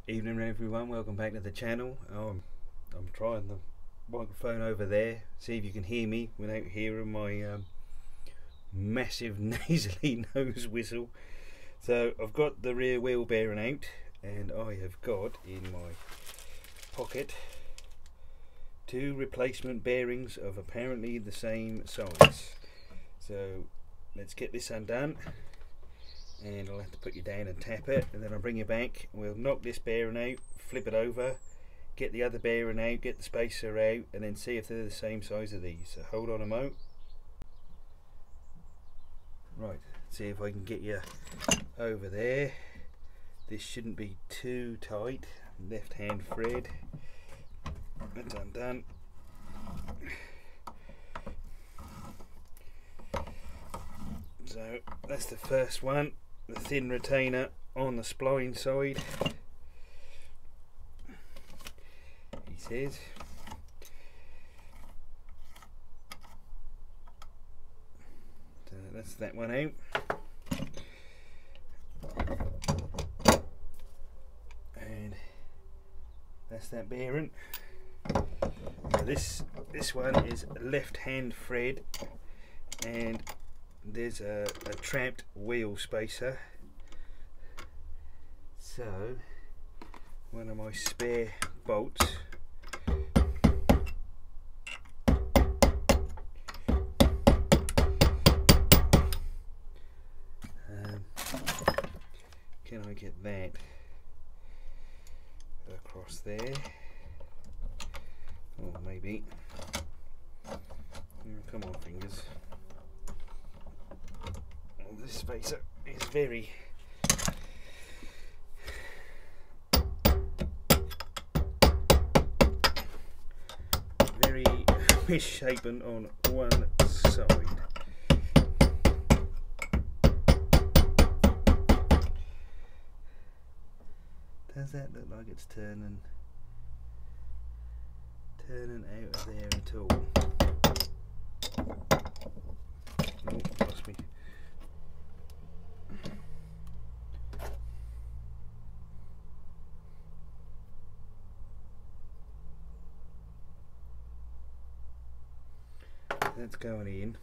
Evening everyone, welcome back to the channel. I'm trying the microphone over there, see if you can hear me without hearing my massive nasally nose whistle. So I've got the rear wheel bearing out, and I have got in my pocket two replacement bearings of apparently the same size. So let's get this undone, and I'll have to put you down and tap it, and then I'll bring you back. We'll knock this bearing out, flip it over, get the other bearing out, get the spacer out, and then see if they're the same size as these. So hold on a moment. Right, see if I can get you over there. This shouldn't be too tight. Left hand thread, that's undone. So that's the first one, the thin retainer on the spline side, he says. So that's that one out. And that's that bearing. Now this one is left hand thread, and there's a trapped wheel spacer. So one of my spare bolts can I get that across there? Or maybe, come on fingers. This spacer is very misshapen on one side. Does that look like it's turning out of there at all? Oh, lost me. That's going in.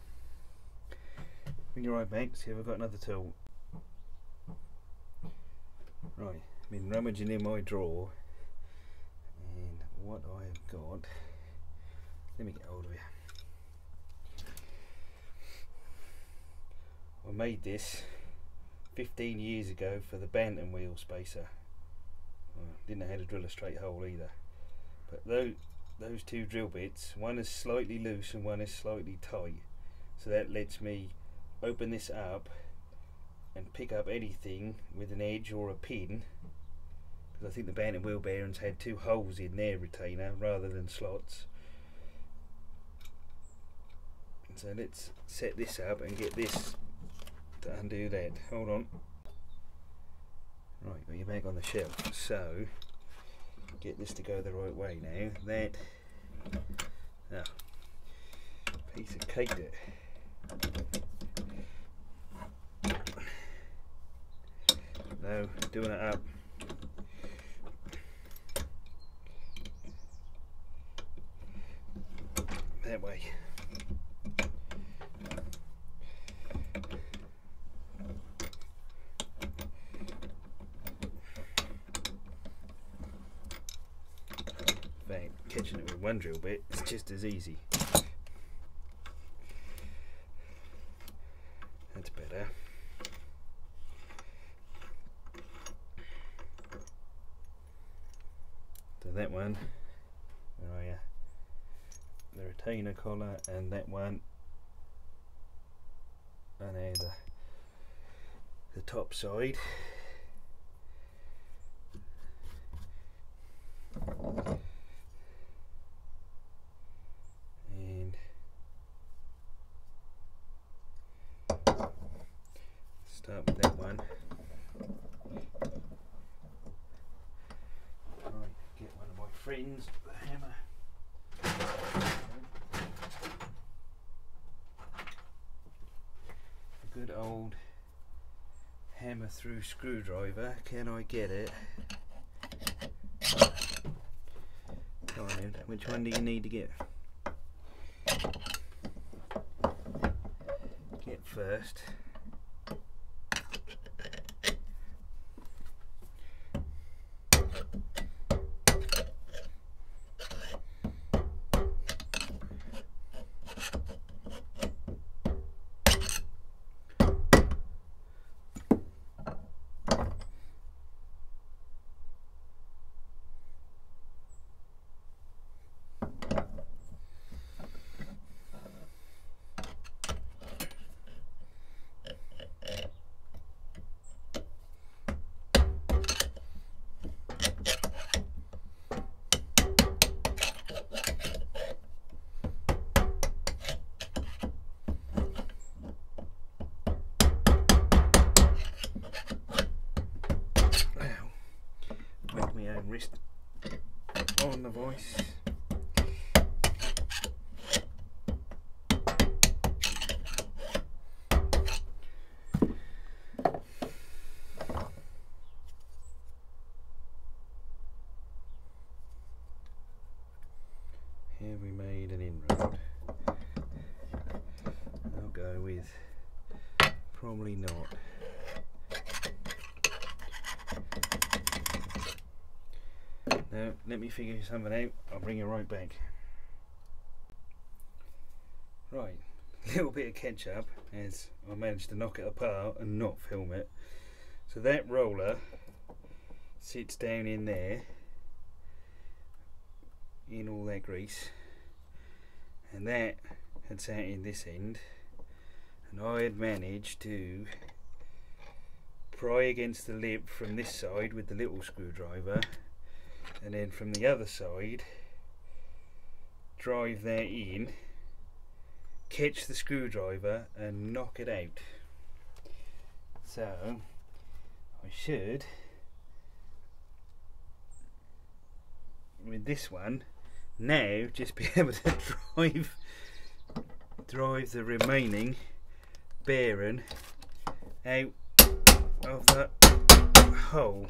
Bring your right back, see if I've got another tool. Right, I've been rummaging in my drawer, and what I have got, let me get hold of you. I made this 15 years ago for the Bantam wheel spacer. Didn't know how to drill a straight hole either. But those two drill bits, one is slightly loose and one is slightly tight, so that lets me open this up and pick up anything with an edge or a pin, because I think the Bantam wheel bearings had two holes in their retainer rather than slots. So let's set this up and get this to undo that. Hold on. Right, got you back on the shelf. So get this to go the right way now. That piece of cake there. No, doing it up. That way. Catching it with one drill bit, it's just as easy. That's better. So that one, where are you? The retainer collar, and that one, and now the top side. Start with that one. Right, get one of my friends, the hammer. A good old hammer through screwdriver. Can I get it Right, which one do you need to get first? Wrist on the voice. Have we made an inroad? I'll go with probably not. Now, let me figure something out. I'll bring you right back. Right, a little bit of catch up as I managed to knock it apart and not film it. So that roller sits down in there, in all that grease, and that had sat in this end, and I had managed to pry against the lip from this side with the little screwdriver, and then from the other side drive that in, catch the screwdriver and knock it out. So I should, with this one now, just be able to drive the remaining bearing out of the hole.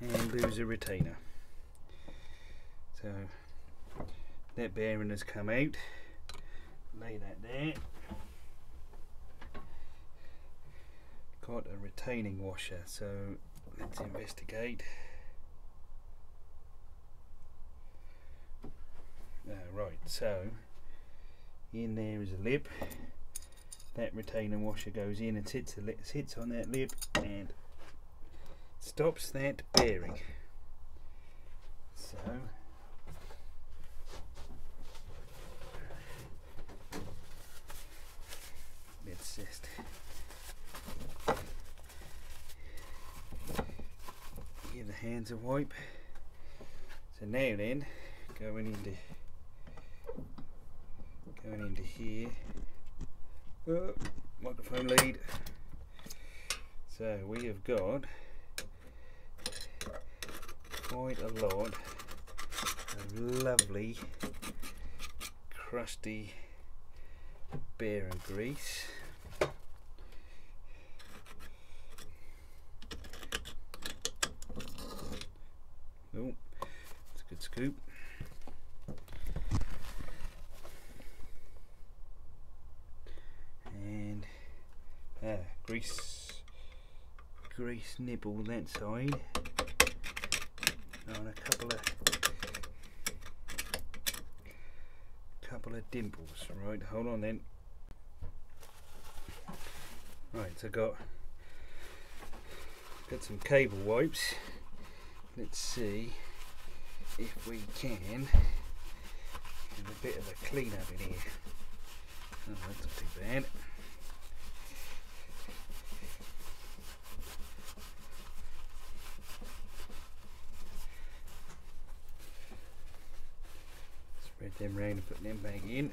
And lose a retainer. So that bearing has come out. Lay that there. Got a retaining washer, so let's investigate. Right, so in there is a lip. That retaining washer goes in and sits on that lip and stops that bearing. So let's just give the hands a wipe. So now then, going into here, microphone lead. So we have got quite a lot of lovely crusty bearing grease. Oh, that's a good scoop. And grease nibble that side. And a couple of dimples. Right, hold on then. Right, so got some cable wipes. Let's see if we can have a bit of a clean up in here. Oh, that's not too bad. Spread them round and put them back in.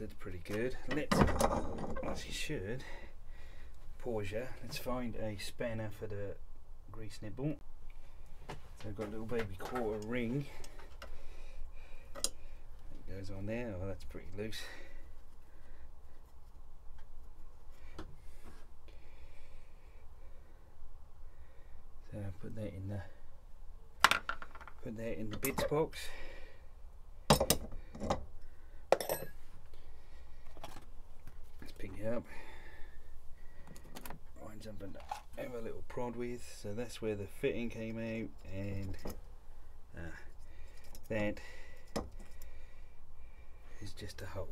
that's pretty good. Let's, as you should, pause you. Let's find a spanner for the grease nipple. So I've got a little baby quarter ring. It goes on there. Oh, that's pretty loose. So I'll put that in the bits box. Let's pick it up. Find something to have a little prod with. So that's where the fitting came out, and that is just a hole.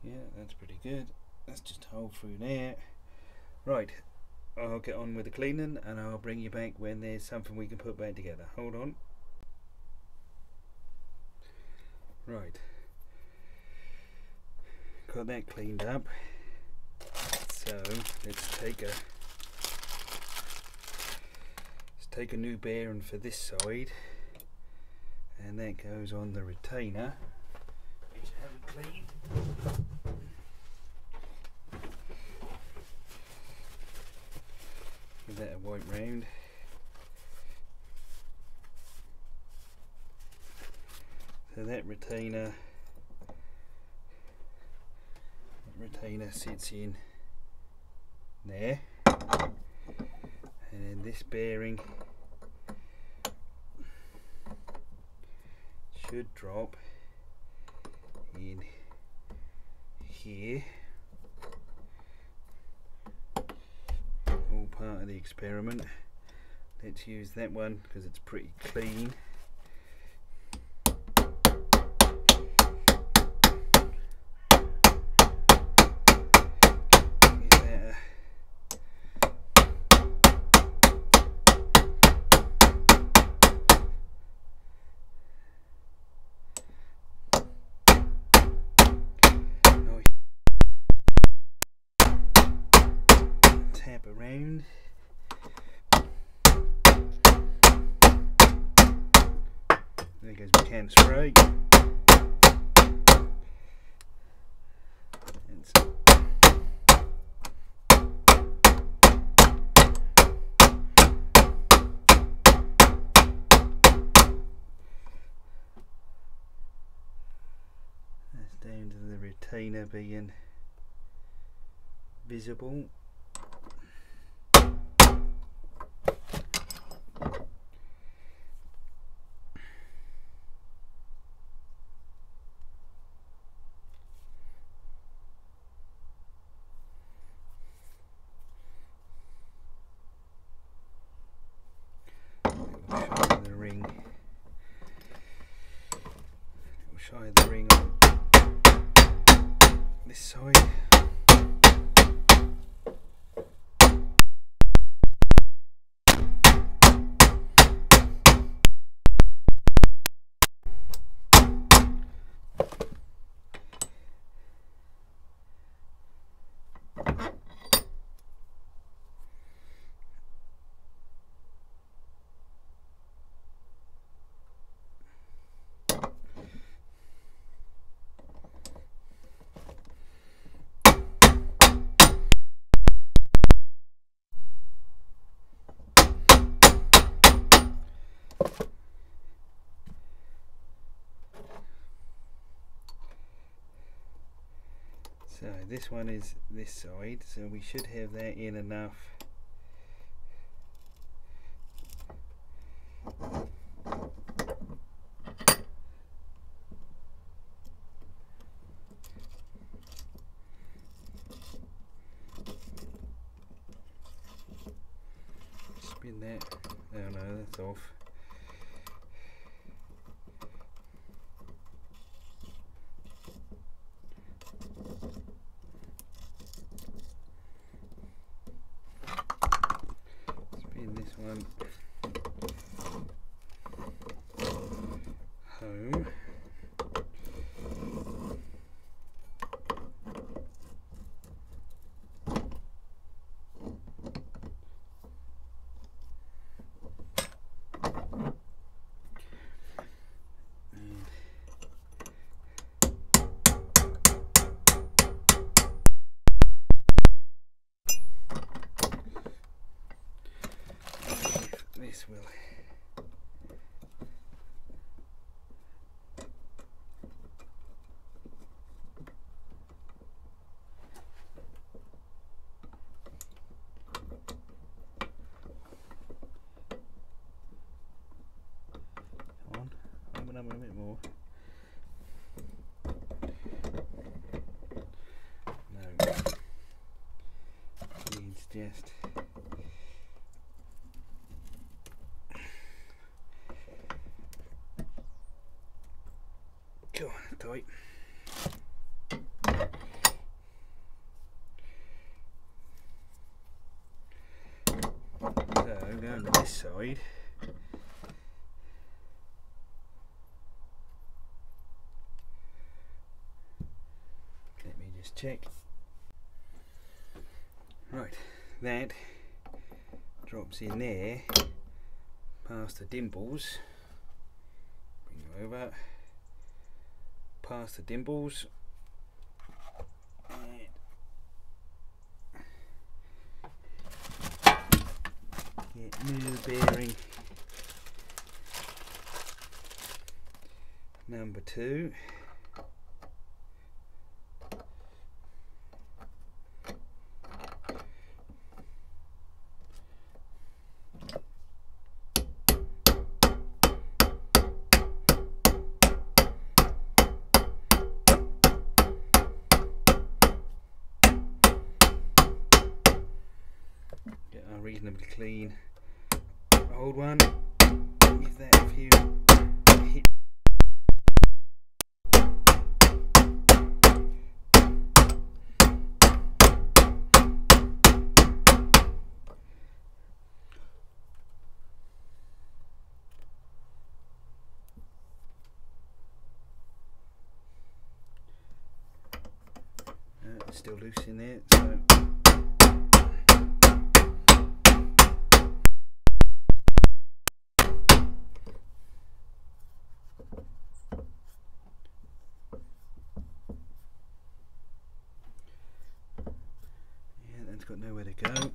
Yeah, that's pretty good. That's just a hole through there. Right, I'll get on with the cleaning and I'll bring you back when there's something we can put back together. Hold on. Right, got that cleaned up. So let's take a new bearing for this side, and that goes on the retainer, which I haven't cleaned. Give that a wipe round. So that retainer sits in there, and then this bearing should drop in here. All part of the experiment. Let's use that one because it's pretty clean. Tap around. There goes my can spray. That's down to the retainer being visible. Shine the ring on this side. So this one is this side, so we should have that in enough. Spin that. Oh no, that's off. This one home. this will. Open up a bit more. No. Needs just go on, tight. So going to this side. Check. Right, that drops in there past the dimples. Bring it over past the dimples. Get new bearing number 2. Reasonably clean old one. Give that a few hits. It's still loose in there, so got nowhere to go.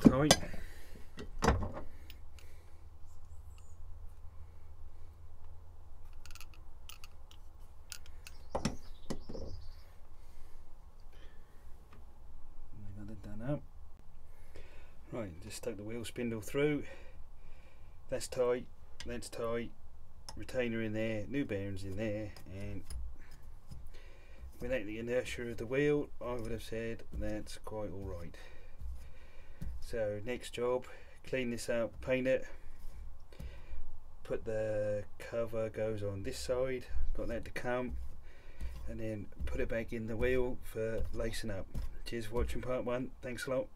Tight. Got that done up. Right, just stuck the wheel spindle through. That's tight, that's tight, retainer in there, new bearings in there, and without the inertia of the wheel, I would have said that's quite alright. So next job, clean this up, paint it, put the cover goes on this side, got that to come, and then put it back in the wheel for lacing up. Cheers for watching part 1, thanks a lot.